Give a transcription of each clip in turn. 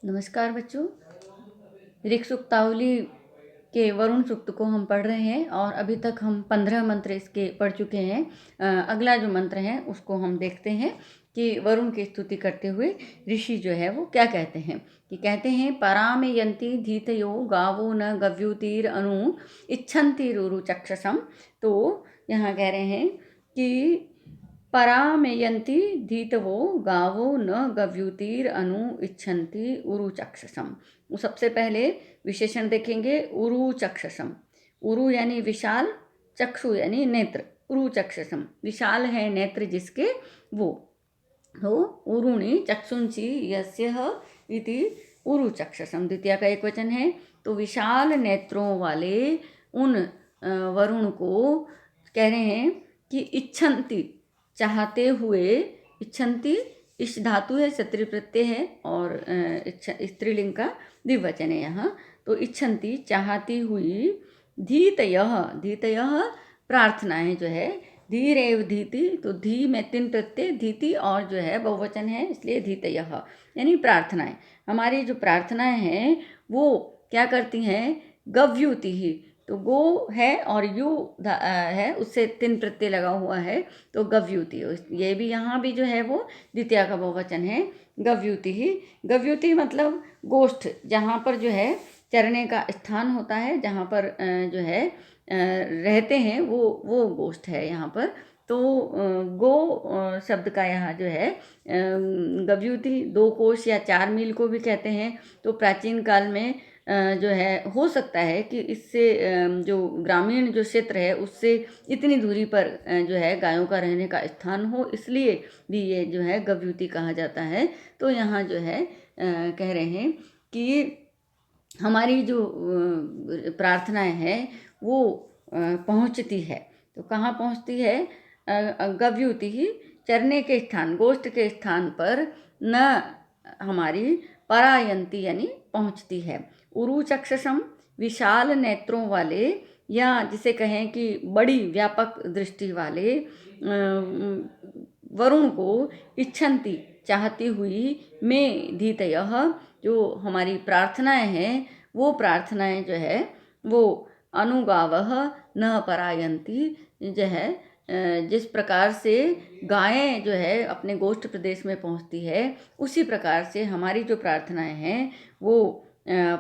नमस्कार बच्चों। ऋक् सूक्तावली के वरुण सूक्त को हम पढ़ रहे हैं और अभी तक हम 15 मंत्र इसके पढ़ चुके हैं। अगला जो मंत्र है उसको हम देखते हैं कि वरुण की स्तुति करते हुए ऋषि जो है वो क्या कहते हैं। कि कहते हैं परामयन्ति धीतयो गावो न गव्युतीर अनु इच्छन्ति रुरु चक्षसम। तो यहाँ कह रहे हैं कि परामेयन्ति धीतवो गावो न गव्युतीर अनु इच्छन्ति उरु चक्षसम। सबसे पहले विशेषण देखेंगे उरु चक्षसम। उरु यानी विशाल, चक्षु यानी नेत्र। उरु चक्षसम विशाल है नेत्र जिसके वो। तो उरुणि चक्षुंसी यस्यः इति उरु चक्षसम द्वितीय का एक वचन है। तो विशाल नेत्रों वाले उन वरुण को कह रहे हैं कि इच्छन्ति चाहते हुए। इच्छन्ति इस धातु है, क्षत्रिय प्रत्यय है और स्त्रीलिंग का द्विवचन है यहाँ। तो इच्छन्ति चाहती हुई, धीतयः धीतयः प्रार्थनाएं जो है, धीरेव धीति। तो धी में तीन प्रत्यय, धीति और जो है बहुवचन है इसलिए धीतयः यानी प्रार्थनाएं। हमारी जो प्रार्थनाएं हैं वो क्या करती हैं, गव्युति ही। तो गो है और यू है, उससे तीन प्रत्यय लगा हुआ है तो गव्युति। ये भी यहाँ भी जो है वो द्वितीय का बहुवचन है, गव्युति ही। गव्युति मतलब गोष्ठ, जहाँ पर जो है चरने का स्थान होता है, जहाँ पर जो है रहते हैं वो गोष्ठ है यहाँ पर। तो गो शब्द का यहाँ जो है गव्युति 2 कोश या 4 मील को भी कहते हैं। तो प्राचीन काल में जो है हो सकता है कि इससे जो ग्रामीण जो क्षेत्र है उससे इतनी दूरी पर जो है गायों का रहने का स्थान हो, इसलिए भी ये जो है गव्युति कहा जाता है। तो यहाँ जो है कह रहे हैं कि हमारी जो प्रार्थनाएं हैं वो पहुँचती है। तो कहाँ पहुँचती है, गव्युति ही चरने के स्थान, गोष्ठ के स्थान पर न हमारी परायंती यानी पहुँचती है। उरु चक्षसम विशाल नेत्रों वाले, या जिसे कहें कि बड़ी व्यापक दृष्टि वाले वरुण को इच्छन्ति चाहती हुई में धीतयः जो हमारी प्रार्थनाएं हैं वो प्रार्थनाएं जो है वो अनुगावः न परायन्ति जो है जिस प्रकार से गायें जो है अपने गोष्ठ प्रदेश में पहुंचती है उसी प्रकार से हमारी जो प्रार्थनाएं हैं वो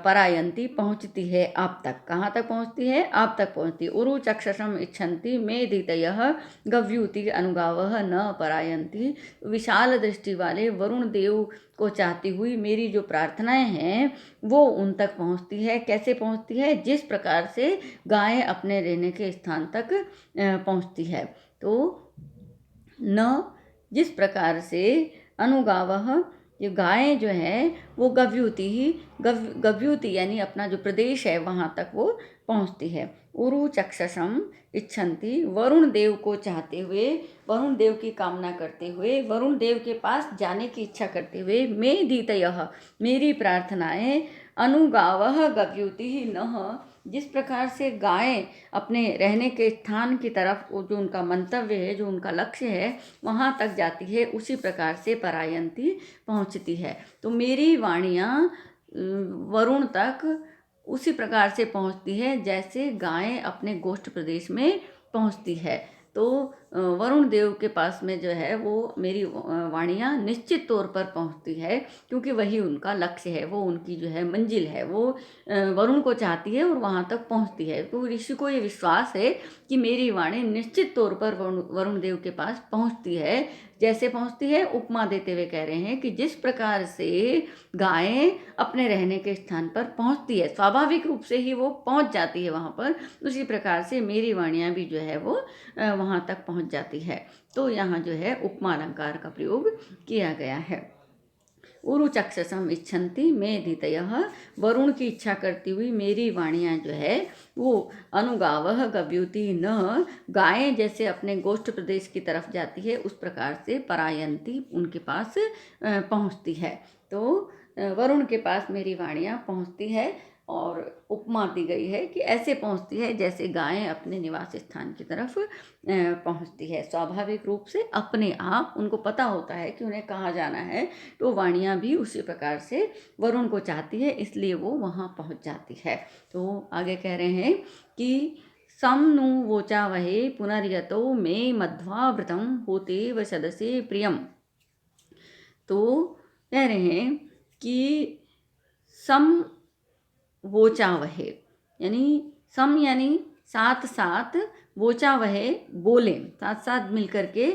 परायन्ति पहुंचती है आप तक। कहाँ तक पहुंचती है, आप तक पहुंचती। उरु चक्षसम इच्छन्ति मेधितयः गव्युति अनुगावः न परायन्ति। विशाल दृष्टि वाले वरुण देव को चाहती हुई मेरी जो प्रार्थनाएं हैं वो उन तक पहुंचती है। कैसे पहुंचती है, जिस प्रकार से गायें अपने रहने के स्थान तक पहुंचती है। तो न जिस प्रकार से अनुगावः, ये गायें जो है वो गव्युति ही, गव्युति यानी अपना जो प्रदेश है वहाँ तक वो पहुँचती है। उरु चक्षसम इच्छन्ति वरुण देव को चाहते हुए, वरुण देव की कामना करते हुए, वरुण देव के पास जाने की इच्छा करते हुए, मे धीतयः मेरी प्रार्थनाएं अनुगावः गव्युति ही नः जिस प्रकार से गायें अपने रहने के स्थान की तरफ जो उनका मंतव्य है, जो उनका लक्ष्य है वहाँ तक जाती है, उसी प्रकार से परायन्ति पहुँचती है। तो मेरी वाणियाँ वरुण तक उसी प्रकार से पहुँचती है जैसे गायें अपने गोष्ठ प्रदेश में पहुँचती है। तो वरुण देव के पास में जो है वो मेरी वाणियाँ निश्चित तौर पर पहुँचती है, क्योंकि वही उनका लक्ष्य है, वो उनकी जो है मंजिल है, वो वरुण को चाहती है और वहाँ तक पहुँचती है। तो ऋषि को ये विश्वास है कि मेरी वाणी निश्चित तौर पर वरुण देव के पास पहुँचती है। जैसे पहुँचती है, उपमा देते हुए कह रहे हैं कि जिस प्रकार से गायें अपने रहने के स्थान पर पहुँचती है, स्वाभाविक रूप से ही वो पहुँच जाती है वहाँ पर, उसी प्रकार से मेरी वाणियाँ भी जो है वो वहाँ तक पहुँच जाती है। तो यहाँ जो है उपमा अलंकार का प्रयोग किया गया है। उरु चक्षसम इच्छन्ति मेधितयः वरुण की इच्छा करती हुई मेरी वाणियाँ जो है वो अनुगावः गव्युति न गायें जैसे अपने गोष्ठ प्रदेश की तरफ जाती है उस प्रकार से परायन्ति उनके पास पहुँचती है। तो वरुण के पास मेरी वाणियाँ पहुँचती है और उपमा दी गई है कि ऐसे पहुंचती है जैसे गायें अपने निवास स्थान की तरफ पहुंचती है। स्वाभाविक रूप से अपने आप उनको पता होता है कि उन्हें कहाँ जाना है, तो वाणियाँ भी उसी प्रकार से वरुण को चाहती है, इसलिए वो वहाँ पहुँच जाती है। तो आगे कह रहे हैं कि सम नु वोचावहे पुनर्यतो मे मध्वावृतम होते व सदसे प्रियम। तो कह रहे हैं कि सम वोचावहे यानी सम यानी साथ साथ, वोचावहे बोलें, साथ साथ मिलकर के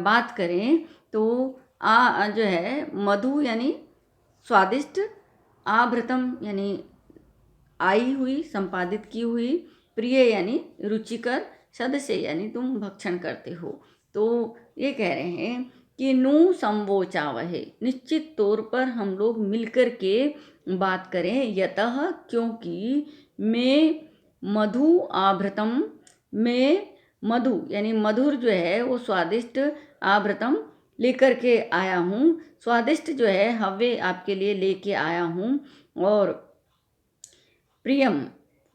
बात करें। तो जो है मधु यानी स्वादिष्ट, आभृतम यानी आई हुई, संपादित की हुई, प्रिय यानी रुचिकर, सदस्य यानी तुम भक्षण करते हो। तो ये कह रहे हैं कि नु संवोचावहे, निश्चित तौर पर हम लोग मिलकर के बात करें, यतः क्योंकि मैं मधु आभृतम, मैं मधु यानी मधुर जो है वो स्वादिष्ट, आभृतम लेकर के आया हूँ, स्वादिष्ट जो है हव्य आपके लिए लेके आया हूँ, और प्रियम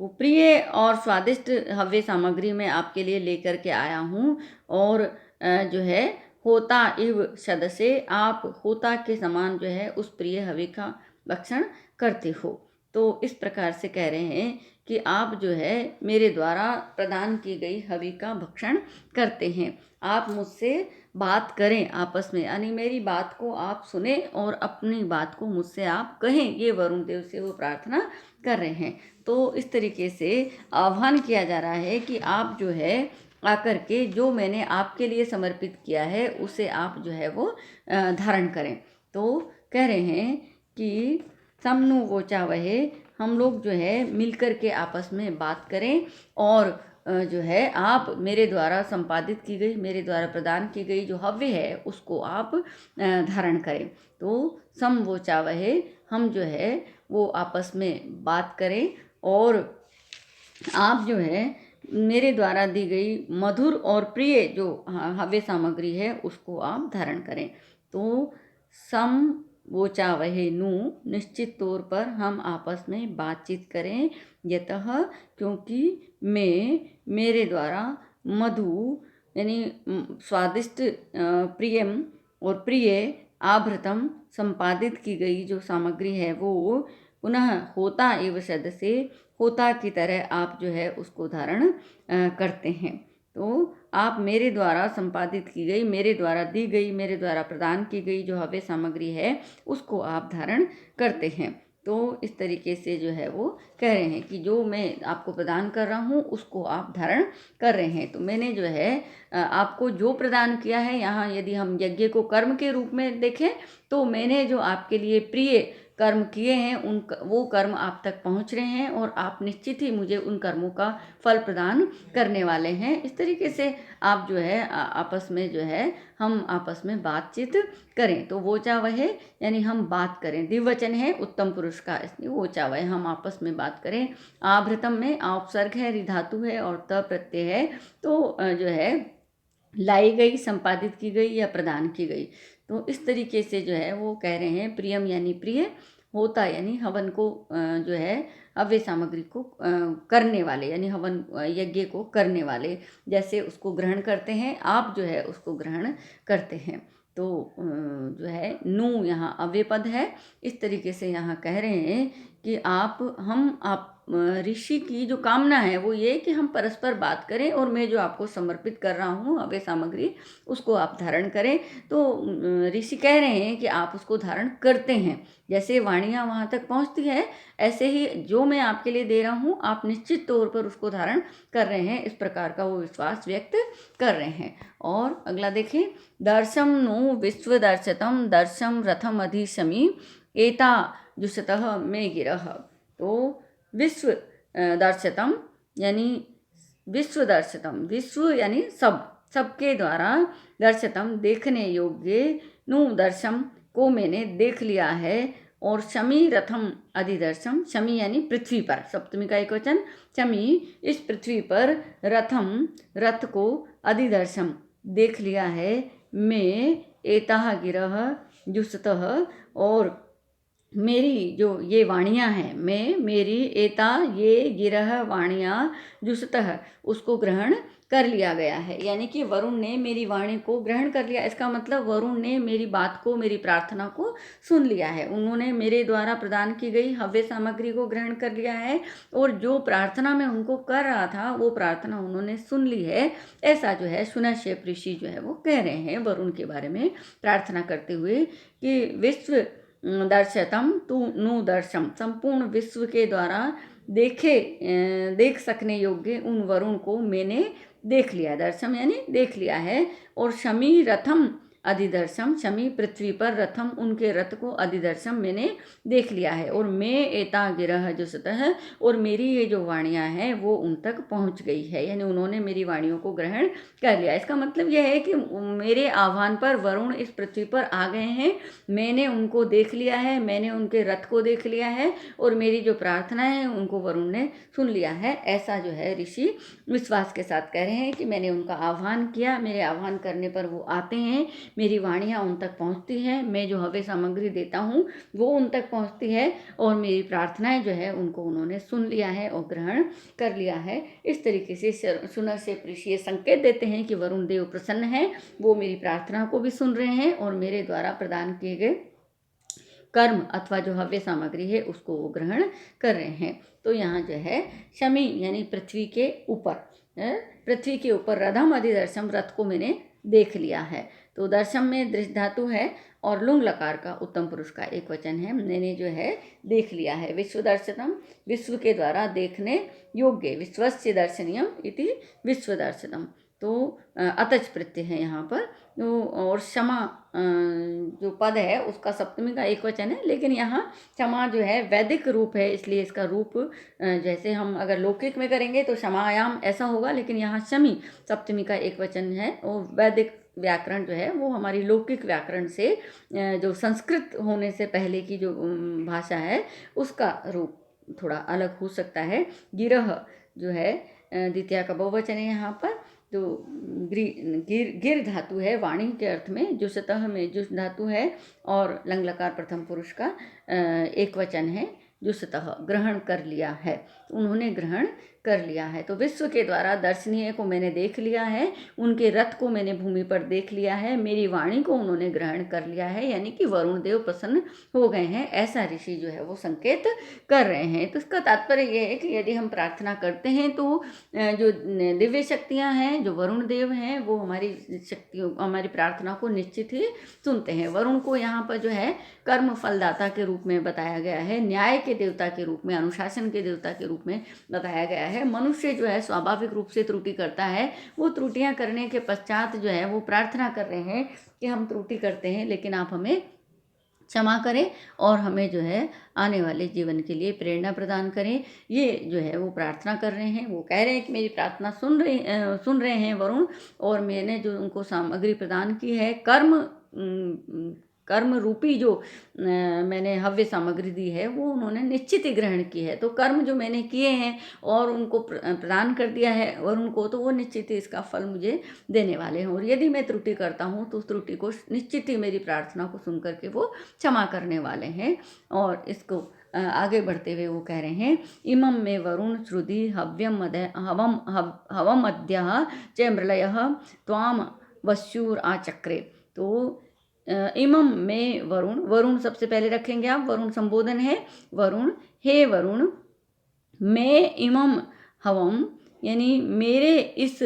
वो प्रिय और स्वादिष्ट हव्य सामग्री मैं आपके लिए लेकर के आया हूँ। और जो है होता इव सदसे, आप होता के समान जो है उस प्रिय हव्य का भक्षण करते हो। तो इस प्रकार से कह रहे हैं कि आप जो है मेरे द्वारा प्रदान की गई हवि का भक्षण करते हैं। आप मुझसे बात करें आपस में, यानी मेरी बात को आप सुने और अपनी बात को मुझसे आप कहें, ये वरुण देव से वो प्रार्थना कर रहे हैं। तो इस तरीके से आह्वान किया जा रहा है कि आप जो है आकर के जो मैंने आपके लिए समर्पित किया है उसे आप जो है वो धारण करें। तो कह रहे हैं कि समनु वोचावहे, हम लोग जो है मिलकर के आपस में बात करें, और जो है आप मेरे द्वारा संपादित की गई, मेरे द्वारा प्रदान की गई जो हव्य है उसको आप धारण करें। तो समवोचावहे, हम जो है वो आपस में बात करें, और आप जो है मेरे द्वारा दी गई मधुर और प्रिय जो हव्य सामग्री है उसको आप धारण करें। तो सम वोचावहे नु, निश्चित तौर पर हम आपस में बातचीत करें, यतः क्योंकि मैं मेरे द्वारा मधु यानी स्वादिष्ट, प्रियम और प्रिय, आभृतम संपादित की गई जो सामग्री है वो पुनः होता एवं सदस्य, होता की तरह आप जो है उसको धारण करते हैं। तो आप मेरे द्वारा संपादित की गई, मेरे द्वारा दी गई, मेरे द्वारा प्रदान की गई जो हव्य सामग्री है उसको आप धारण करते हैं। तो इस तरीके से जो है वो कह रहे हैं कि जो मैं आपको प्रदान कर रहा हूँ उसको आप धारण कर रहे हैं। तो मैंने जो है आपको जो प्रदान किया है, यहाँ यदि हम यज्ञ को कर्म के रूप में देखें तो मैंने जो आपके लिए प्रिय कर्म किए हैं वो कर्म आप तक पहुंच रहे हैं, और आप निश्चित ही मुझे उन कर्मों का फल प्रदान करने वाले हैं। इस तरीके से आप जो है आपस में जो है हम आपस में बातचीत करें। तो वोचावहे यानी हम बात करें, द्विवचन है उत्तम पुरुष का, इसलिए वोचावहे हम आपस में बात करें। आभृतम में आ उपसर्ग है, रि धातु है और त प्रत्यय है। तो जो है लाई गई, संपादित की गई या प्रदान की गई। तो इस तरीके से जो है वो कह रहे हैं प्रियम यानी प्रिय, होता यानी हवन को जो है हव्य सामग्री को करने वाले, यानी हवन यज्ञ को करने वाले, जैसे उसको ग्रहण करते हैं आप जो है उसको ग्रहण करते हैं। तो जो है नु यहाँ अव्यय पद है। इस तरीके से यहाँ कह रहे हैं कि आप ऋषि की जो कामना है वो ये कि हम परस्पर बात करें, और मैं जो आपको समर्पित कर रहा हूँ हव्य सामग्री उसको आप धारण करें। तो ऋषि कह रहे हैं कि आप उसको धारण करते हैं, जैसे वाणियाँ वहाँ तक पहुँचती है ऐसे ही जो मैं आपके लिए दे रहा हूँ आप निश्चित तौर पर उसको धारण कर रहे हैं, इस प्रकार का वो विश्वास व्यक्त कर रहे हैं। और अगला देखें, दर्शम नु विश्व दर्शतम दर्शम रथम अधिशमी एता जुषतः में गिरह। तो विश्व दर्शतम यानी विश्व दर्शतम, विश्व यानी सबके द्वारा, दर्शतम देखने योग्य, नु दर्शम को मैंने देख लिया है, और शमी रथम अधिदर्शम, शमी यानी पृथ्वी पर, सप्तमी का एक वचन, शमी इस पृथ्वी पर, रथम रथ को, अधिदर्शम देख लिया है, मैं एताह गिरह जुस्तः और मेरी जो ये वाणियाँ हैं, मैं मेरी एता ये गिरह वाणियाँ जुसतः उसको ग्रहण कर लिया गया है। यानी कि वरुण ने मेरी वाणी को ग्रहण कर लिया। इसका मतलब वरुण ने मेरी बात को, मेरी प्रार्थना को सुन लिया है। उन्होंने मेरे द्वारा प्रदान की गई हव्य सामग्री को ग्रहण कर लिया है और जो प्रार्थना मैं उनको कर रहा था वो प्रार्थना उन्होंने सुन ली है। ऐसा जो है सुनश्यप ऋषि जो है वो कह रहे हैं वरुण के बारे में प्रार्थना करते हुए कि विश्व दर्शतम तू नु दर्शम, संपूर्ण विश्व के द्वारा देख सकने योग्य उन वरुण को मैंने देख लिया। दर्शम यानी देख लिया है। और शमी रथम अधिदर्शम, शमी पृथ्वी पर, रथम उनके रथ को, अधिदर्शम मैंने देख लिया है। और मैं एता गिरह जो सतह, और मेरी ये जो वाणियाँ हैं वो उन तक पहुँच गई है, यानी उन्होंने मेरी वाणियों को ग्रहण कर लिया। इसका मतलब यह है कि मेरे आह्वान पर वरुण इस पृथ्वी पर आ गए हैं, मैंने उनको देख लिया है, मैंने उनके रथ को देख लिया है और मेरी जो प्रार्थना है उनको वरुण ने सुन लिया है। ऐसा जो है ऋषि विश्वास के साथ कह रहे हैं कि मैंने उनका आह्वान किया, मेरे आह्वान करने पर वो आते हैं, मेरी वाणियाँ उन तक पहुँचती हैं, मैं जो हव्य सामग्री देता हूँ वो उन तक पहुँचती है और मेरी प्रार्थनाएं जो है उनको उन्होंने सुन लिया है और ग्रहण कर लिया है। इस तरीके से सुनश्यप ऋषि संकेत देते हैं कि वरुण देव प्रसन्न हैं, वो मेरी प्रार्थना को भी सुन रहे हैं और मेरे द्वारा प्रदान किए गए कर्म अथवा जो हव्य सामग्री है उसको वो ग्रहण कर रहे हैं। तो यहाँ जो है शमी यानी पृथ्वी के ऊपर, पृथ्वी के ऊपर रथम अधिदर्शम, रथ को मैंने देख लिया है। तो दर्शम में दृष्ट धातु है और लुंग लकार का उत्तम पुरुष का एक वचन है। मैंने जो है देख लिया है। विश्व दर्शनम, विश्व के द्वारा देखने योग्य, विश्वस्य दर्शनीयम इति विश्व दर्शनम। तो अतच प्रत्यय है यहाँ पर। तो और क्षमा जो पद है उसका सप्तमी का एक वचन है, लेकिन यहाँ क्षमा जो है वैदिक रूप है, इसलिए इसका रूप जैसे हम अगर लौकिक में करेंगे तो क्षमायाम ऐसा होगा, लेकिन यहाँ शमी सप्तमी का एक वचन है। और वैदिक व्याकरण जो है वो हमारी लौकिक व्याकरण से जो संस्कृत होने से पहले की जो भाषा है उसका रूप थोड़ा अलग हो सकता है। गिरह जो है द्वितीया का बहुवचन है यहाँ पर। तो गिर धातु है वाणी के अर्थ में, जो सतह में जुस धातु है और लंग लकार प्रथम पुरुष का एक वचन है। जो सतह ग्रहण कर लिया है, तो उन्होंने ग्रहण कर लिया है। तो विश्व के द्वारा दर्शनीय को मैंने देख लिया है, उनके रथ को मैंने भूमि पर देख लिया है, मेरी वाणी को उन्होंने ग्रहण कर लिया है, यानी कि वरुण देव प्रसन्न हो गए हैं, ऐसा ऋषि जो है वो संकेत कर रहे हैं। तो इसका तात्पर्य यह है कि यदि हम प्रार्थना करते हैं तो जो दिव्य शक्तियाँ हैं, जो वरुण देव हैं, वो हमारी शक्तियों, हमारी प्रार्थना को निश्चित ही सुनते हैं। वरुण को यहाँ पर जो है कर्म फलदाता के रूप में बताया गया है, न्याय के देवता के रूप में, अनुशासन के देवता के रूप में बताया गया है। मनुष्य जो है स्वाभाविक रूप से त्रुटि करता है, वो त्रुटियां करने के पश्चात जो है वो प्रार्थना कर रहे हैं कि हम त्रुटि करते हैं, लेकिन आप हमें क्षमा करें और हमें जो है आने वाले जीवन के लिए प्रेरणा प्रदान करें। ये जो है वो प्रार्थना कर रहे हैं, वो कह रहे हैं कि मेरी प्रार्थना सुन रहे हैं वरुण, और मैंने जो उनको सामग्री प्रदान की है, कर्म रूपी जो मैंने हव्य सामग्री दी है वो उन्होंने निश्चित ही ग्रहण की है। तो कर्म जो मैंने किए हैं और उनको प्रदान कर दिया है और उनको, तो वो निश्चित ही इसका फल मुझे देने वाले हैं। और यदि मैं त्रुटि करता हूँ तो उस त्रुटि को निश्चित ही मेरी प्रार्थना को सुन करके वो क्षमा करने वाले हैं। और इसको आगे बढ़ते हुए वो कह रहे हैं, इमं में वरुण श्रुति हव्यम हवम अद्य च मृलय त्वाम वश्यूर आचक्रे। तो इमम में वरुण, वरुण सबसे पहले रखेंगे आप, वरुण संबोधन है। वरुण, हे वरुण, मैं इमम हवम, यानी मेरे इस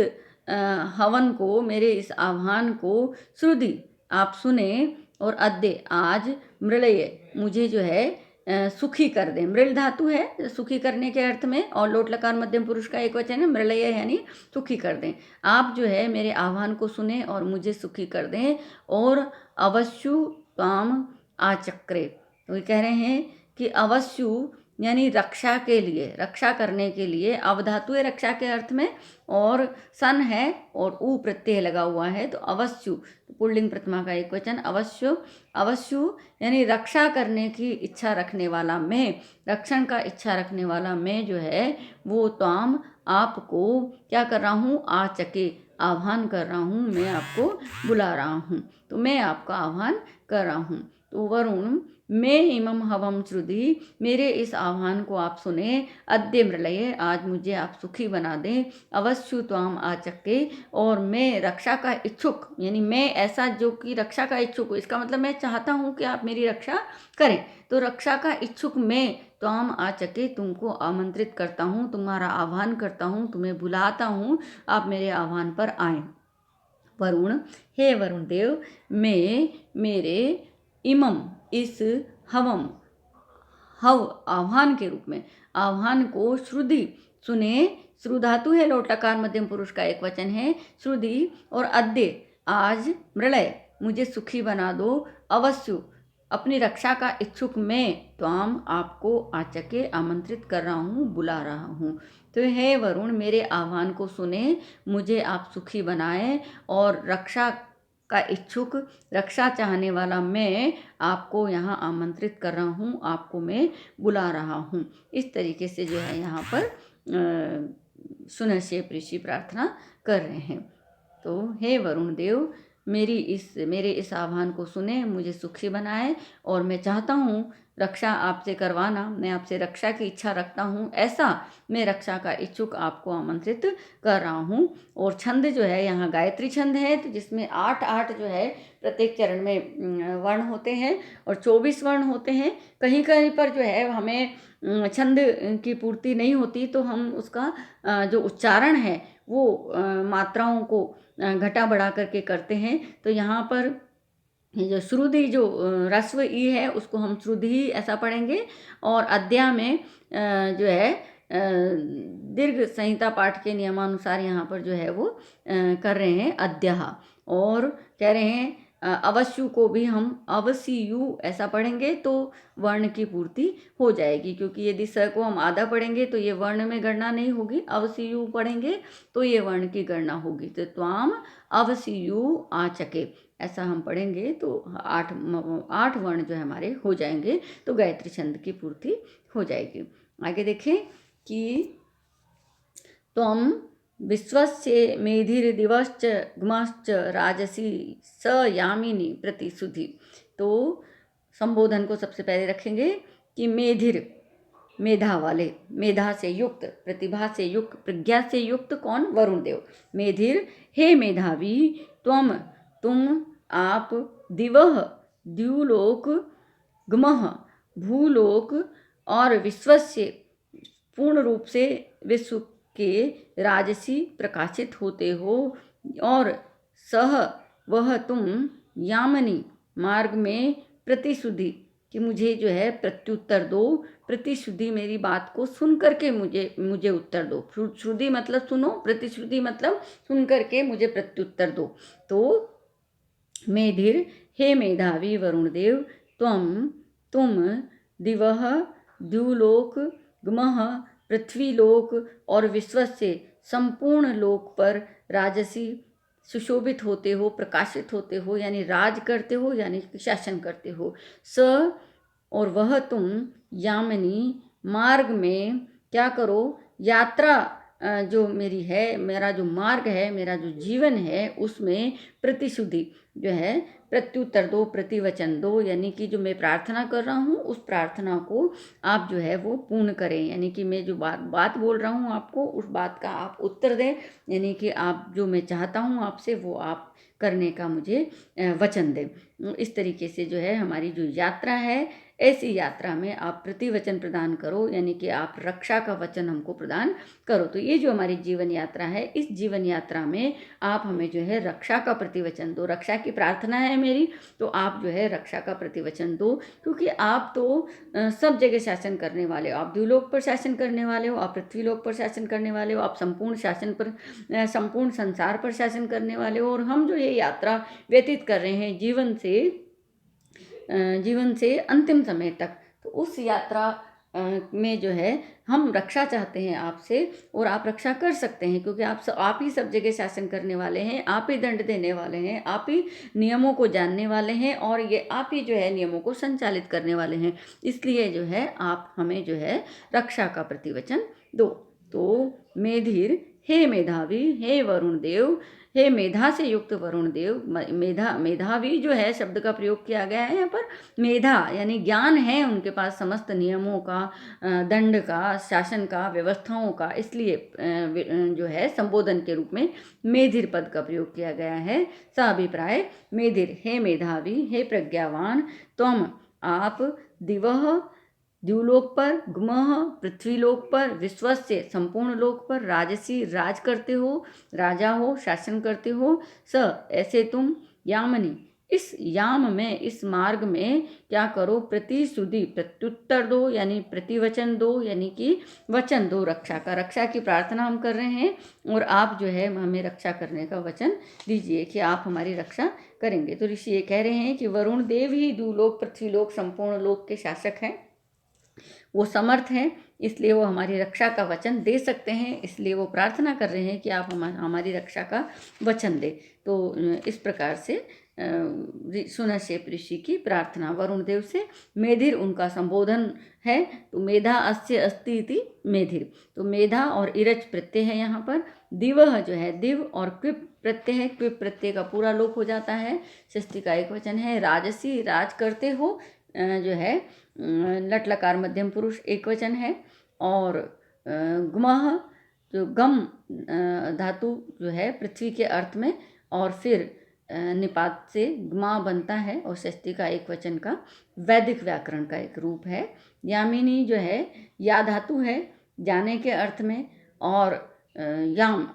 हवन को, मेरे इस आह्वान को, श्रुति आप सुने, और अद्य आज, मृलय मुझे जो है सुखी कर दें। मृल धातु है सुखी करने के अर्थ में, और लोट लकार मध्यम पुरुष का एक वचन है, मृलय यानी सुखी कर दें। आप जो है मेरे आह्वान को सुने और मुझे सुखी कर दें। और अवश्यु काम आचक्रे, तो ये कह रहे हैं कि अवश्यु यानी रक्षा के लिए, रक्षा करने के लिए, अवधातु है रक्षा के अर्थ में, और सन है और ऊ प्रत्यय लगा हुआ है, तो अवश्यु, तो पुल्लिंग प्रथमा का एक वचन अवश्य, अवश्यु यानी रक्षा करने की इच्छा रखने वाला मैं, रक्षण का इच्छा रखने वाला मैं जो है वो त्वाम आपको क्या कर रहा हूँ, आचके आह्वान कर रहा हूँ, मैं आपको बुला रहा हूँ, तो मैं आपका आह्वान कर रहा हूँ। तो वरुण, मैं इमं हवम श्रुधि, मेरे इस आह्वान को आप सुने। अद्य मृलये, आज मुझे आप सुखी बना दें। अवश्य त्वाम आचक्के, और मैं रक्षा का इच्छुक, यानी मैं ऐसा जो कि रक्षा का इच्छुक हूँ, इसका मतलब मैं चाहता हूँ कि आप मेरी रक्षा करें। तो रक्षा का इच्छुक मैं त्वाम आचके, तुमको आमंत्रित करता हूँ, तुम्हारा आह्वान करता हूँ, तुम्हें बुलाता हूँ, आप मेरे आह्वान पर आएं। वरुण, हे वरुण देव, मैं मेरे इमम, इस हवम, हव आह्वान के रूप में, आह्वान को श्रुधि, सुने। श्रु धातु है, लोट लकार मध्यम पुरुष का एक वचन है, श्रुधि। और अद्य, आज, मृलय, मुझे सुखी बना दो। अवश्य, अपनी रक्षा का इच्छुक मैं, त्वाम, आपको आचके, आमंत्रित कर रहा हूँ, बुला रहा हूँ। तो हे वरुण, मेरे आह्वान को सुने, मुझे आप सुखी बनाए, और रक्षा का इच्छुक, रक्षा चाहने वाला मैं आपको यहाँ आमंत्रित कर रहा हूँ, आपको मैं बुला रहा हूँ। इस तरीके से जो है यहाँ पर सुनश्य ऋषि प्रार्थना कर रहे हैं। तो हे वरुण देव, मेरे इस आह्वान को सुने, मुझे सुखी बनाए, और मैं चाहता हूँ रक्षा आपसे करवाना, मैं आपसे रक्षा की इच्छा रखता हूँ, ऐसा मैं रक्षा का इच्छुक आपको आमंत्रित कर रहा हूँ। और छंद जो है यहाँ गायत्री छंद है, तो जिसमें 8 जो है प्रत्येक चरण में वर्ण होते हैं, और 24 वर्ण होते हैं। कहीं कहीं पर जो है हमें छंद की पूर्ति नहीं होती, तो हम उसका जो उच्चारण है वो मात्राओं को घटा बढ़ा करके करते हैं। तो यहाँ पर ये जो श्रुधि, जो रस्व ई है, उसको हम श्रुधि ही ऐसा पढ़ेंगे। और अद्या में जो है दीर्घ संहिता पाठ के नियमानुसार यहाँ पर जो है वो कर रहे हैं अद्या। और कह रहे हैं अवश्यु को भी हम अवसियु ऐसा पढ़ेंगे, तो वर्ण की पूर्ति हो जाएगी। क्योंकि यदि स को हम आधा पढ़ेंगे तो ये वर्ण में गणना नहीं होगी, अवसियु पढ़ेंगे तो ये वर्ण की गणना होगी। तो त्वाम अवसियु आचके, ऐसा हम पढ़ेंगे तो 8 वर्ण जो है हमारे हो जाएंगे, तो गायत्री छंद की पूर्ति हो जाएगी। आगे देखें कि त्वम विश्वस्य मेधिर्दिवश्च ग्मश्च राजसी स यामिनी प्रतिसुधि। तो संबोधन को सबसे पहले रखेंगे कि मेधिर, मेधा वाले, मेधा से युक्त, प्रतिभा से युक्त, प्रज्ञा से युक्त कौन? वरुण देव। मेधिर, हे मेधावी, त्वम, तुम, आप, दिवह, द्युलोक, गमः, भूलोक, और विश्वस्य, पूर्ण रूप से विश्व के राजसी प्रकाशित होते हो, और सह, वह तुम, यामनी, मार्ग में, प्रतिशुद्धि, कि मुझे जो है प्रत्युत्तर दो। प्रतिश्रुति, मेरी बात को सुन करके मुझे उत्तर दो। श्रुति मतलब सुनो, प्रतिश्रुति मतलब सुन करके मुझे प्रत्युत्तर दो। तो मेधिर, हे मेधावी वरुण देव, तुम, दिवह, द्युलोक, गमः, पृथ्वीलोक, और विश्व से, संपूर्ण लोक पर राजसी, सुशोभित होते हो, प्रकाशित होते हो, यानी राज करते हो, यानी शासन करते हो। स, और वह तुम, यामिनी, मार्ग में क्या करो? यात्रा जो मेरी है, मेरा जो मार्ग है, मेरा जो जीवन है, उसमें प्रतिशुद्धि जो है, प्रत्युत्तर दो, प्रतिवचन दो, यानी कि जो मैं प्रार्थना कर रहा हूँ उस प्रार्थना को आप जो है वो पूर्ण करें। यानी कि मैं जो बात बोल रहा हूँ आपको, उस बात का आप उत्तर दें, यानी कि आप जो मैं चाहता हूँ आपसे वो आप करने का मुझे वचन दें। इस तरीके से जो है हमारी जो यात्रा है, ऐसी यात्रा में आप प्रतिवचन प्रदान करो, यानी कि आप रक्षा का वचन हमको प्रदान करो। तो ये जो हमारी जीवन यात्रा है, इस जीवन यात्रा में आप हमें जो है रक्षा का प्रतिवचन दो। रक्षा की प्रार्थना है मेरी, तो आप जो है रक्षा का प्रतिवचन दो, क्योंकि आप तो सब जगह शासन करने वाले हो। आप द्युलोक पर शासन करने वाले हो, आप पृथ्वीलोक पर शासन करने वाले हो, आप संपूर्ण शासन पर, संपूर्ण संसार पर शासन करने वाले हो। और हम जो ये यात्रा व्यतीत कर रहे हैं जीवन से अंतिम समय तक, तो उस यात्रा में जो है हम रक्षा चाहते हैं आपसे, और आप रक्षा कर सकते हैं, क्योंकि आप ही सब जगह शासन करने वाले हैं, आप ही दंड देने वाले हैं, आप ही नियमों को जानने वाले हैं, और ये आप ही जो है नियमों को संचालित करने वाले हैं। इसलिए जो है आप हमें जो है रक्षा का प्रतिवचन दो। तो मेधिर, हे मेधावी, हे वरुण देव, हे मेधा से युक्त वरुण देव, मेधावी जो है शब्द का प्रयोग किया गया है यहाँ पर। मेधा यानी ज्ञान है उनके पास समस्त नियमों का, दंड का, शासन का, व्यवस्थाओं का, इसलिए जो है संबोधन के रूप में मेधिर पद का प्रयोग किया गया है। साभिप्राय मेधिर, हे मेधावी, हे प्रज्ञावान, त्वम आप, दिवः द्यूलोक पर, गुमः पृथ्वीलोक पर, विश्वस्य संपूर्ण लोक पर, राजसी राज करते हो, राजा हो, शासन करते हो। स ऐसे तुम यामनी इस याम में, इस मार्ग में क्या करो, प्रतिश्रुति प्रत्युत्तर दो, यानी प्रतिवचन दो, यानी कि वचन दो रक्षा का। रक्षा की प्रार्थना हम कर रहे हैं और आप जो है हमें रक्षा करने का वचन दीजिए कि आप हमारी रक्षा करेंगे। तो ऋषि ये कह रहे हैं कि वरुण देव ही द्यूलोक पृथ्वीलोक संपूर्ण लोक के शासक हैं, वो समर्थ हैं, इसलिए वो हमारी रक्षा का वचन दे सकते हैं, इसलिए वो प्रार्थना कर रहे हैं कि आप हमारी रक्षा का वचन दें। तो इस प्रकार से सुनश्येप ऋषि की प्रार्थना वरुण देव से। मेधिर उनका संबोधन है, तो मेधा अस्य अस्ति इति मेधिर, तो मेधा और इरच प्रत्यय है यहाँ पर। दिवह जो है दिव और क्विप प्रत्यय है, क्विप प्रत्यय का पूरा लोप हो जाता है, षष्ठी का एक वचन है। राजसी राज करते हो जो है लट लकार मध्यम पुरुष एक वचन है। और गुमः जो गम धातु जो है पृथ्वी के अर्थ में, और फिर निपात से गुमा बनता है और षष्ठी का एक वचन का वैदिक व्याकरण का एक रूप है। यामिनी जो है या धातु है जाने के अर्थ में, और याम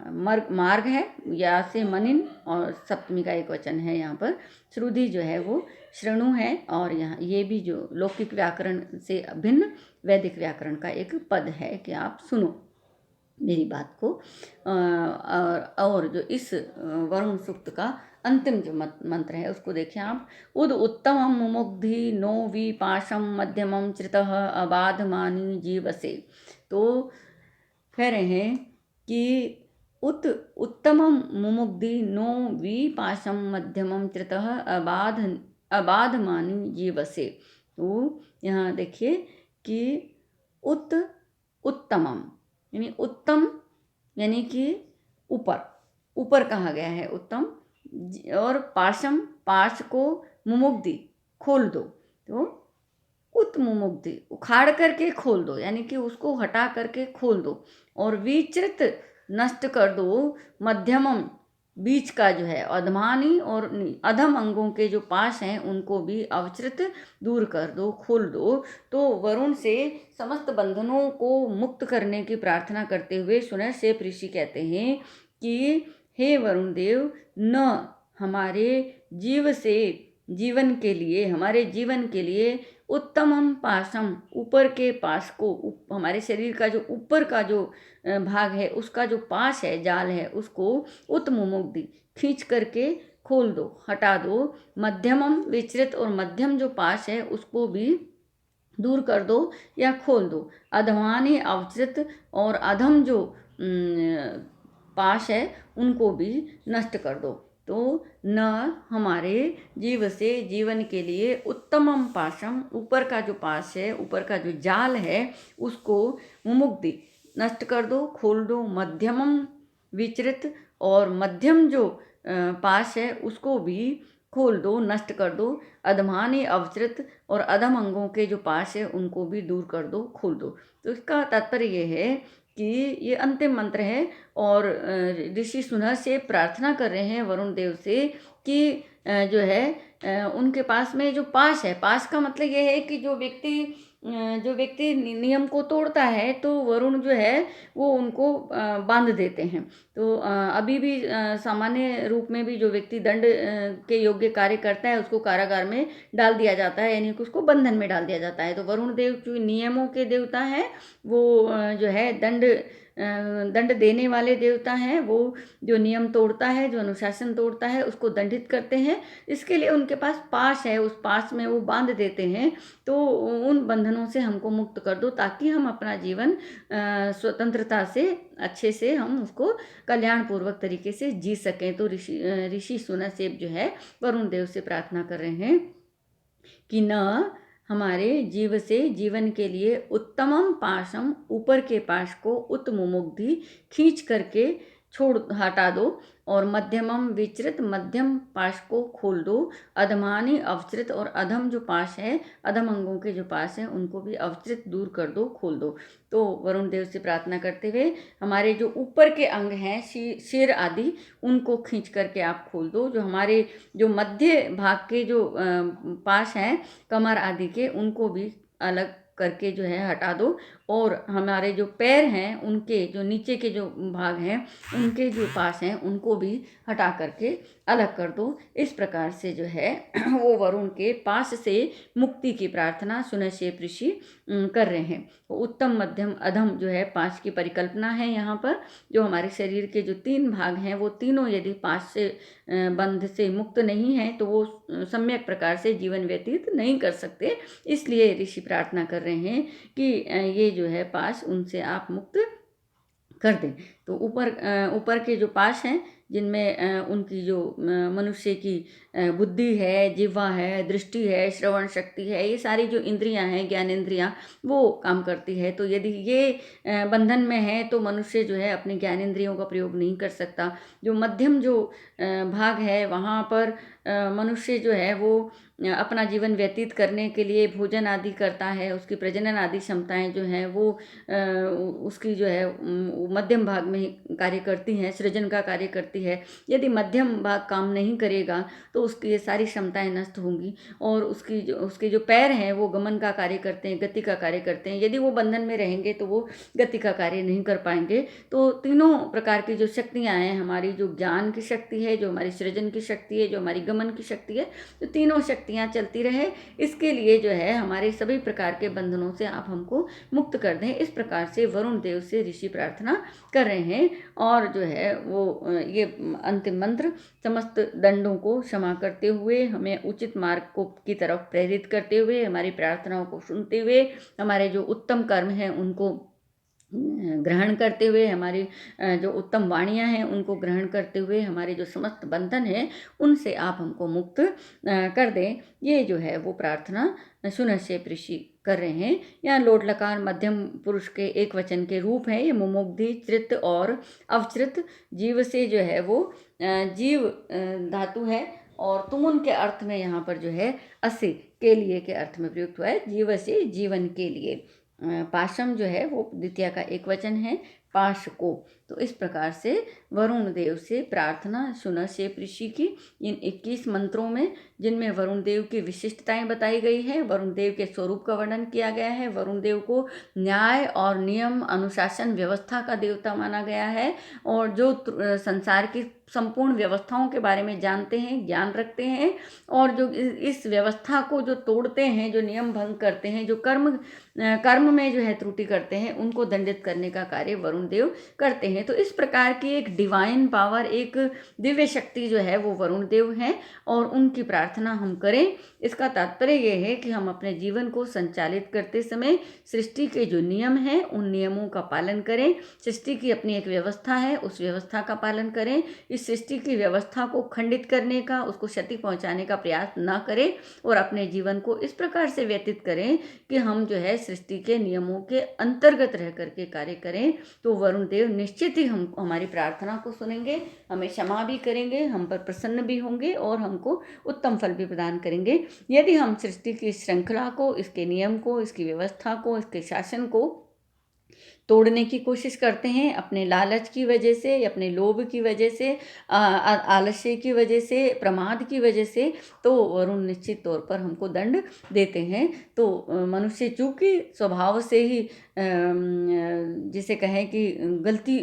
मार्ग है, या से मनिन, और सप्तमी का एक वचन है यहाँ पर। श्रुधि जो है वो श्रृणु है, और यहाँ ये भी जो लौकिक व्याकरण से भिन्न वैदिक व्याकरण का एक पद है कि आप सुनो मेरी बात को। और जो इस वरुण सूक्त का अंतिम जो मंत्र है उसको देखें आप। उद उत्तमम मुमुग्धि नो विपाशम मध्यमम चितः अबाधमानी जीवसे। तो कह रहे हैं कि उत्तमम मुमुग्धि नो विपाशम मध्यमम चितः अबाधमानी जीवसे। तो यहाँ देखिए कि उत्तमम यानी उत्तम, यानी कि ऊपर ऊपर कहा गया है उत्तम, और पाशम पाश को मुमुग्धि खोल दो, तो उत्मुमुग्धि उखाड़ करके खोल दो, यानी कि उसको हटा करके खोल दो। और विचृत नष्ट कर दो, मध्यमम बीच का जो है अधमानी और अधम अंगों के जो पाश हैं उनको भी अवचृत दूर कर दो, खोल दो। तो वरुण से समस्त बंधनों को मुक्त करने की प्रार्थना करते हुए सुनश्येप ऋषि कहते हैं कि हे वरुण देव, न हमारे जीव से जीवन के लिए, हमारे जीवन के लिए उत्तमम पाशम ऊपर के पाश को, हमारे शरीर का जो ऊपर का जो भाग है उसका जो पाश है, जाल है, उसको उत्मुमुग्धि खींच करके खोल दो, हटा दो। मध्यमम विचृत और मध्यम जो पाश है उसको भी दूर कर दो या खोल दो। अधमानी अवचृत और अधम जो पाश है उनको भी नष्ट कर दो। तो न हमारे जीव से जीवन के लिए उत्तमम पाशम, ऊपर का जो पाश है, ऊपर का जो जाल है उसको मुमुग्धि नष्ट कर दो, खोल दो। मध्यमम विचृत और मध्यम जो पाश है उसको भी खोल दो, नष्ट कर दो। अधमानी अवचृत और अधम अंगों के जो पाश है उनको भी दूर कर दो, खोल दो। तो इसका तात्पर्य ये है कि ये अंतिम मंत्र है और ऋषि सुनश्येप प्रार्थना कर रहे हैं वरुण देव से कि जो है उनके पास में जो पाश है, पाश का मतलब ये है कि जो व्यक्ति नियम को तोड़ता है तो वरुण जो है वो उनको बांध देते हैं। तो अभी भी सामान्य रूप में भी जो व्यक्ति दंड के योग्य कार्य करता है उसको कारागार में डाल दिया जाता है, यानी कि उसको बंधन में डाल दिया जाता है। तो वरुण देव जो नियमों के देवता हैं वो जो है दंड देने वाले देवता हैं। वो जो नियम तोड़ता है, जो अनुशासन तोड़ता है उसको दंडित करते हैं। इसके लिए उनके पास पाश है, उस पाश में वो बांध देते हैं। तो उन बंधनों से हमको मुक्त कर दो ताकि हम अपना जीवन स्वतंत्रता से अच्छे से हम उसको कल्याणपूर्वक तरीके से जी सकें। तो ऋषि सुनश्येप जो है वरुण देव से प्रार्थना कर रहे हैं कि न हमारे जीव से जीवन के लिए उत्तमम पाशम, ऊपर के पाश को उत्मुमुग्धि खींच करके छोड़ हटा दो, और मध्यमम विचृत, मध्यम पाश को खोल दो, अधमानी अवचृत, और अधम जो पाश है, अधम अंगों के जो पाश हैं उनको भी अवचृत दूर कर दो, खोल दो। तो वरुण देव से प्रार्थना करते हुए हमारे जो ऊपर के अंग हैं, सिर आदि, उनको खींच करके आप खोल दो। जो हमारे जो मध्य भाग के जो पाश हैं, कमर आदि के, उनको भी अलग करके जो है हटा दो। और हमारे जो पैर हैं, उनके जो नीचे के जो भाग हैं, उनके जो पास हैं, उनको भी हटा करके अलग कर दो। इस प्रकार से जो है वो वरुण के पास से मुक्ति की प्रार्थना सुनश्चेप ऋषि कर रहे हैं। उत्तम मध्यम अधम जो है पाश की परिकल्पना है यहाँ पर। जो हमारे शरीर के जो 3 भाग हैं, वो तीनों यदि पाश से बंध से मुक्त नहीं है तो वो सम्यक प्रकार से जीवन व्यतीत नहीं कर सकते। इसलिए ऋषि प्रार्थना कर रहे हैं कि ये जो है पाश, उनसे आप मुक्त कर दें। तो ऊपर के जो पाश हैं, जिनमें उनकी जो मनुष्य की बुद्धि है, जिह्वा है, दृष्टि है, श्रवण शक्ति है, ये सारी जो इंद्रियां हैं, ज्ञानेंद्रियां, वो काम करती है। तो यदि ये बंधन में है तो मनुष्य जो है अपने ज्ञानेंद्रियों का प्रयोग नहीं कर सकता। जो मध्यम जो भाग है, वहाँ पर मनुष्य जो है वो अपना जीवन व्यतीत करने के लिए भोजन आदि करता है। उसकी प्रजनन आदि क्षमताएं जो हैं वो उसकी जो है मध्यम भाग में ही कार्य करती हैं, सृजन का कार्य करती है। यदि मध्यम भाग काम नहीं करेगा तो उसकी ये सारी क्षमताएं नष्ट होंगी, और उसके जो पैर हैं वो गमन का कार्य करते हैं, गति का कार्य करते हैं। यदि वो बंधन में रहेंगे तो वो गति का कार्य नहीं कर पाएंगे। तो तीनों प्रकार की जो शक्तियाँ हैं, हमारी जो ज्ञान की शक्ति है, जो हमारी सृजन की शक्ति है, जो हमारी गमन की शक्ति है, तो तीनों शक्तियाँ चलती रहे, इसके लिए जो है हमारे सभी प्रकार के बंधनों से आप हमको मुक्त कर दें। इस प्रकार से वरुण देव से ऋषि प्रार्थना कर रहे हैं। और जो है वो ये अंतिम मंत्र समस्त दंडों को क्षमा करते हुए, हमें उचित मार्ग को की तरफ प्रेरित करते हुए, हमारी प्रार्थनाओं को सुनते हुए, हमारे जो उत्तम कर्म हैं उनको ग्रहण करते हुए, हमारी जो उत्तम वाणियाँ हैं उनको ग्रहण करते हुए, हमारे जो समस्त बंधन हैं उनसे आप हमको मुक्त कर दें। ये जो है वो प्रार्थना सुनश्चेप ऋषि कर रहे हैं। यहाँ लोट लकार मध्यम पुरुष के एक वचन के रूप है। ये मुमुग्धि, चृत और अवचृत जीव से जो है वो जीव धातु है, और तुमुन के अर्थ में यहाँ पर जो है अस्य के लिए के अर्थ में प्रयुक्त हुआ है, जीव से जीवन के लिए। पाशम जो है वो द्वितीय का एक वचन है, पाश को। तो इस प्रकार से वरुण देव से प्रार्थना सुनश्चेप ऋषि की इन 21 मंत्रों में, जिनमें वरुण देव की विशिष्टताएं बताई गई है, वरुण देव के स्वरूप का वर्णन किया गया है, वरुण देव को न्याय और नियम, अनुशासन, व्यवस्था का देवता माना गया है, और जो संसार की संपूर्ण व्यवस्थाओं के बारे में जानते हैं, ज्ञान रखते हैं, और जो इस व्यवस्था को जो तोड़ते हैं, जो नियम भंग करते हैं, जो कर्म में जो है त्रुटि करते हैं, उनको दंडित करने का कार्य वरुण देव करते हैं। तो इस प्रकार की एक डिवाइन पावर, एक दिव्य शक्ति जो है वो वरुण देव हैं, और उनकी प्रार्थना हम करें। इसका तात्पर्य ये है कि हम अपने जीवन को संचालित करते समय सृष्टि के जो नियम हैं उन नियमों का पालन करें। सृष्टि की अपनी एक व्यवस्था है, उस व्यवस्था का पालन करें। इस सृष्टि की व्यवस्था को खंडित करने का, उसको क्षति पहुंचाने का प्रयास ना करें, और अपने जीवन को इस प्रकार से व्यतीत करें कि हम जो है सृष्टि के नियमों के अंतर्गत रह करके कार्य करें। तो वरुण देव निश्चित ही हम हमारी प्रार्थना को सुनेंगे, हमें क्षमा भी करेंगे, हम पर प्रसन्न भी होंगे, और हमको उत्तम फल भी प्रदान करेंगे। यदि हम सृष्टि की श्रृंखला को, इसके नियम को, इसकी व्यवस्था को, इसके शासन को तोड़ने की कोशिश करते हैं अपने लालच की वजह से, अपने लोभ की वजह से, आलस्य की वजह से, प्रमाद की वजह से, तो वरुण निश्चित तौर पर हमको दंड देते हैं। तो मनुष्य चूंकि स्वभाव से ही जिसे कहें कि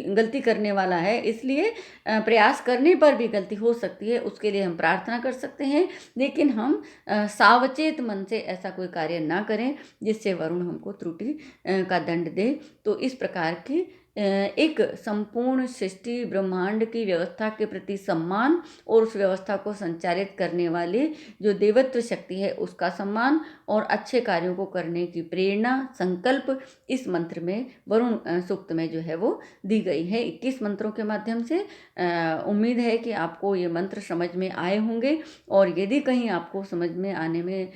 गलती करने वाला है, इसलिए प्रयास करने पर भी गलती हो सकती है, उसके लिए हम प्रार्थना कर सकते हैं, लेकिन हम सावचेत मन से ऐसा कोई कार्य ना करें जिससे वरुण हमको त्रुटि का दंड दे। तो इस प्रकार की एक संपूर्ण सृष्टि ब्रह्मांड की व्यवस्था के प्रति सम्मान, और उस व्यवस्था को संचालित करने वाले जो देवत्व शक्ति है उसका सम्मान, और अच्छे कार्यों को करने की प्रेरणा, संकल्प इस मंत्र में, वरुण सूक्त में जो है वो दी गई है। 21 मंत्रों के माध्यम से उम्मीद है कि आपको ये मंत्र समझ में आए होंगे। और यदि कहीं आपको समझ में आने में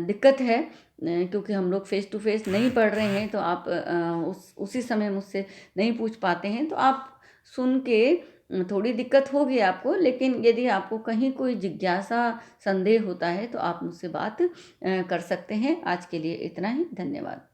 दिक्कत है, क्योंकि हम लोग फेस टू फेस नहीं पढ़ रहे हैं, तो आप उसी समय मुझसे नहीं पूछ पाते हैं, तो आप सुन के थोड़ी दिक्कत होगी आपको, लेकिन यदि आपको कहीं कोई जिज्ञासा, संदेह होता है तो आप मुझसे बात कर सकते हैं। आज के लिए इतना ही, धन्यवाद।